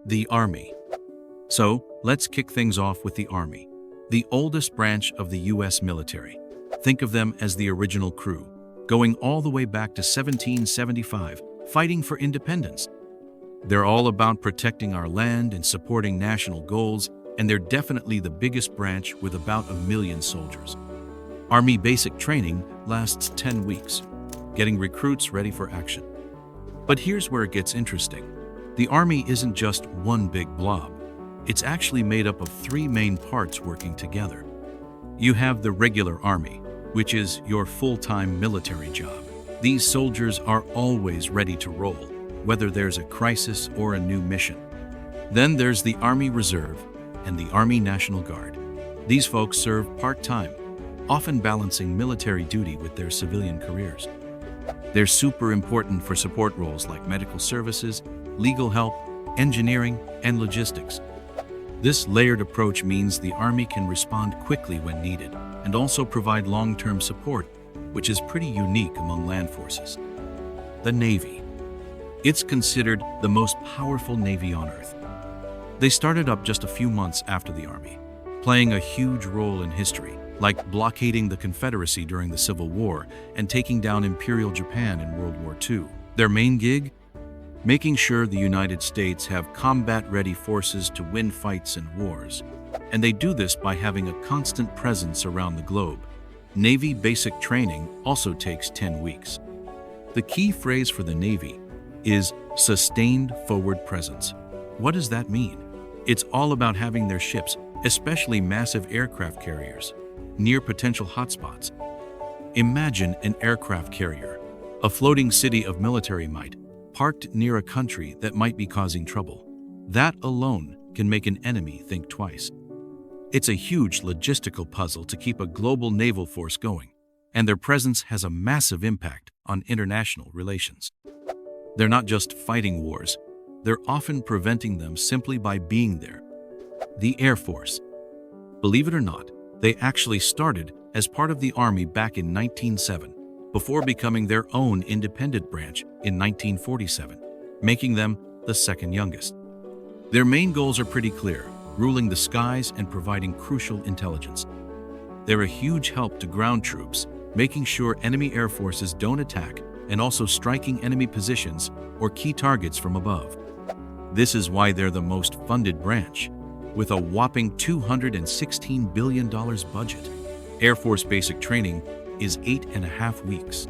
The Army. So, let's kick things off with the Army, the oldest branch of the U.S. military. Think of them as the original crew, going all the way back to 1775, fighting for independence. They're all about protecting our land and supporting national goals, and they're definitely the biggest branch with about 1 million soldiers. Army basic training lasts 10 weeks, getting recruits ready for action. But here's where it gets interesting. The Army isn't just one big blob. It's actually made up of 3 main parts working together. You have the regular Army, which is your full-time military job. These soldiers are always ready to roll, whether there's a crisis or a new mission. Then there's the Army Reserve and the Army National Guard. These folks serve part-time, often balancing military duty with their civilian careers. They're super important for support roles like medical services, legal help, engineering, and logistics. This layered approach means the Army can respond quickly when needed and also provide long-term support, which is pretty unique among land forces. The Navy. It's considered the most powerful navy on Earth. They started up just a few months after the Army, playing a huge role in history, like blockading the Confederacy during the Civil War and taking down Imperial Japan in World War II. Their main gig? Making sure the United States have combat-ready forces to win fights and wars. And they do this by having a constant presence around the globe. Navy basic training also takes 10 weeks. The key phrase for the Navy is sustained forward presence. What does that mean? It's all about having their ships, especially massive aircraft carriers, near potential hotspots. Imagine an aircraft carrier, a floating city of military might, parked near a country that might be causing trouble. That alone can make an enemy think twice. It's a huge logistical puzzle to keep a global naval force going, and their presence has a massive impact on international relations. They're not just fighting wars, they're often preventing them simply by being there. The Air Force. Believe it or not, they actually started as part of the Army back in 1907, before becoming their own independent branch in 1947, making them the second youngest. Their main goals are pretty clear: ruling the skies and providing crucial intelligence. They're a huge help to ground troops, making sure enemy air forces don't attack and also striking enemy positions or key targets from above. This is why they're the most funded branch, with a whopping $216 billion budget. Air Force basic training is 8.5 weeks.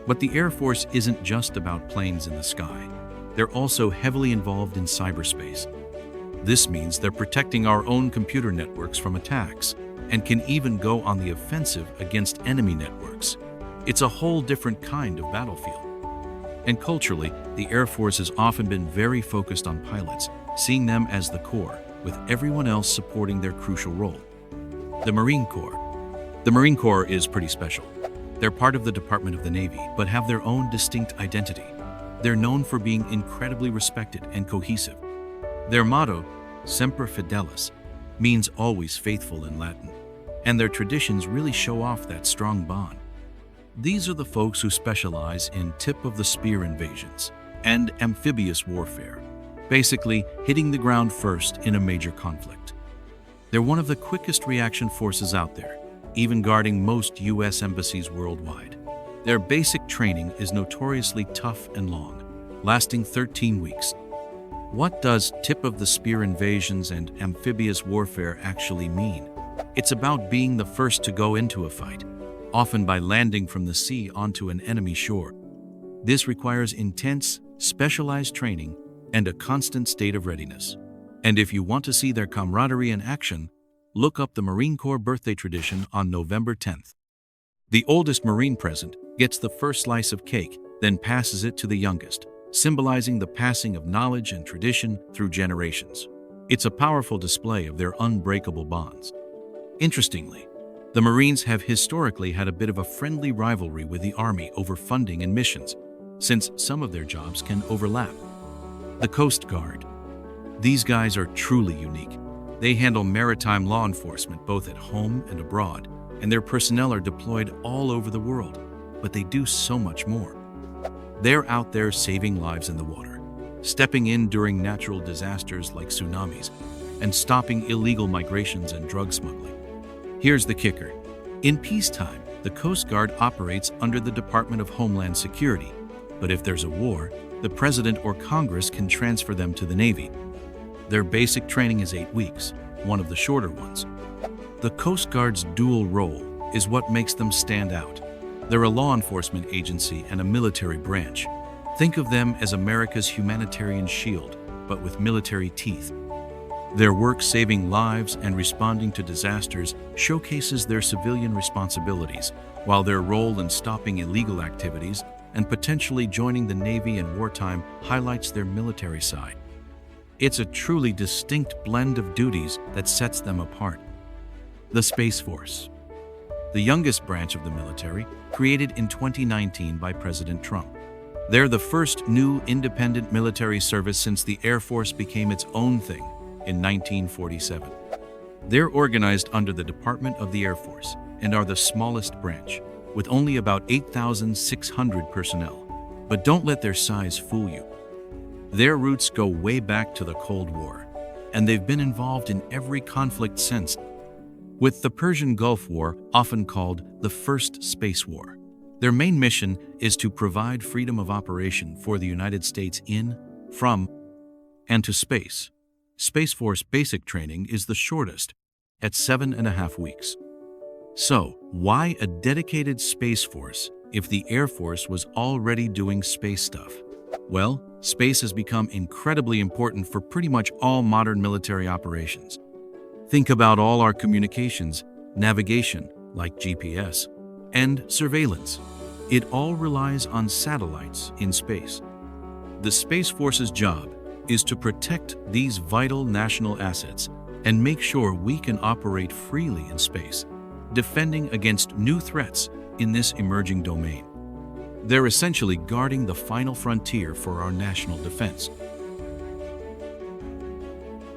But the Air Force isn't just about planes in the sky. They're also heavily involved in cyberspace. This means they're protecting our own computer networks from attacks and can even go on the offensive against enemy networks. It's a whole different kind of battlefield. And culturally, the Air Force has often been very focused on pilots, seeing them as the core, with everyone else supporting their crucial role. The Marine Corps. The Marine Corps is pretty special. They're part of the Department of the Navy, but have their own distinct identity. They're known for being incredibly respected and cohesive. Their motto, Semper Fidelis, means always faithful in Latin, and their traditions really show off that strong bond. These are the folks who specialize in tip-of-the-spear invasions and amphibious warfare, basically hitting the ground first in a major conflict. They're one of the quickest reaction forces out there, even guarding most U.S. embassies worldwide. Their basic training is notoriously tough and long, lasting 13 weeks. What does tip-of-the-spear invasions and amphibious warfare actually mean? It's about being the first to go into a fight, often by landing from the sea onto an enemy shore. This requires intense, specialized training and a constant state of readiness. And if you want to see their camaraderie in action, look up the Marine Corps birthday tradition on November 10th. The oldest Marine present gets the first slice of cake, then passes it to the youngest, symbolizing the passing of knowledge and tradition through generations. It's a powerful display of their unbreakable bonds. Interestingly, the Marines have historically had a bit of a friendly rivalry with the Army over funding and missions, since some of their jobs can overlap. The Coast Guard. These guys are truly unique. They handle maritime law enforcement both at home and abroad, and their personnel are deployed all over the world, but they do so much more. They're out there saving lives in the water, stepping in during natural disasters like tsunamis, and stopping illegal migrations and drug smuggling. Here's the kicker. In peacetime, the Coast Guard operates under the Department of Homeland Security, but if there's a war, the President or Congress can transfer them to the Navy. Their basic training is 8 weeks, one of the shorter ones. The Coast Guard's dual role is what makes them stand out. They're a law enforcement agency and a military branch. Think of them as America's humanitarian shield, but with military teeth. Their work saving lives and responding to disasters showcases their civilian responsibilities, while their role in stopping illegal activities and potentially joining the Navy in wartime highlights their military side. It's a truly distinct blend of duties that sets them apart. The Space Force. The youngest branch of the military, created in 2019 by President Trump. They're the first new independent military service since the Air Force became its own thing in 1947. They're organized under the Department of the Air Force and are the smallest branch, with only about 8,600 personnel. But don't let their size fool you. Their roots go way back to the Cold War, and they've been involved in every conflict since, with the Persian Gulf War often called the First Space War. Their main mission is to provide freedom of operation for the United States in, from, and to space. Space Force basic training is the shortest, at 7.5 weeks. So, why a dedicated Space Force if the Air Force was already doing space stuff? Well, space has become incredibly important for pretty much all modern military operations. Think about all our communications, navigation, like GPS, and surveillance. It all relies on satellites in space. The Space Force's job is to protect these vital national assets and make sure we can operate freely in space, defending against new threats in this emerging domain. They're essentially guarding the final frontier for our national defense.